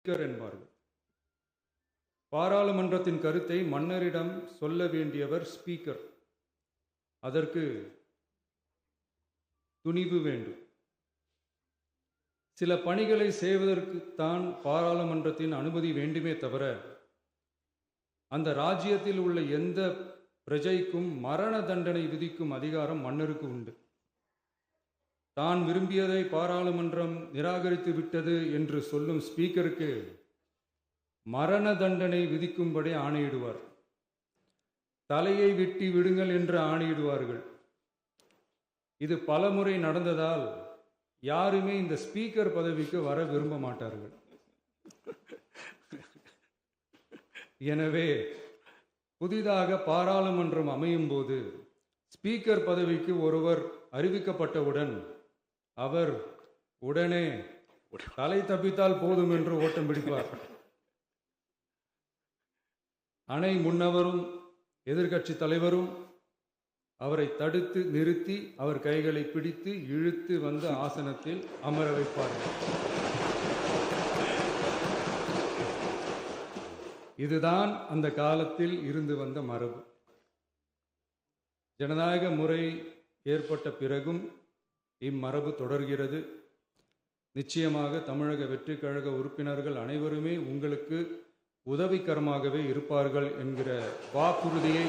Speaker என்பார்கள். பாராளுமன்றத்தின் கருத்தை மன்னரிடம் சொல்ல வேண்டியவர் ஸ்பீக்கர். அதற்கு துணிவு வேண்டும். சில பணிகளை செய்வதற்குத்தான் பாராளுமன்றத்தின் அனுமதி வேண்டுமே தவிர அந்த ராஜ்யத்தில் உள்ள எந்த பிரஜைக்கும் மரண தண்டனை விதிக்கும் அதிகாரம் மன்னருக்கு உண்டு. தான் விரும்பியதை பாராளுமன்றம் நிராகரித்து விட்டது என்று சொல்லும் ஸ்பீக்கருக்கு மரண தண்டனை விதிக்கும்படி ஆணையிடுவார். தலையை வெட்டி விடுங்கள் என்று ஆணையிடுவார்கள். இது பலமுறை நடந்ததால் யாருமே இந்த ஸ்பீக்கர் பதவிக்கு வர விரும்ப மாட்டார்கள். எனவே புதிதாக பாராளுமன்றம் அமையும் போது ஸ்பீக்கர் பதவிக்கு ஒருவர் அறிவிக்கப்பட்டவுடன் அவர் உடனே தலை தப்பித்தால் போதும் என்று ஓட்டம் பிடிப்பார். அணை முன்னவரும் எதிர்கட்சி தலைவரும் அவரை தடுத்து நிறுத்தி அவர் கைகளை பிடித்து இழுத்து வந்த ஆசனத்தில் அமர வைப்பார்கள். இதுதான் அந்த காலத்தில் இருந்து வந்த மரபு. ஜனநாயக முறை ஏற்பட்ட பிறகும் இம்மரபு தொடர்கிறது. நிச்சயமாக தமிழக வெற்றி கழக உறுப்பினர்கள் அனைவருமே உங்களுக்கு உதவிகரமாகவே இருப்பார்கள் என்கிற வாக்குறுதியை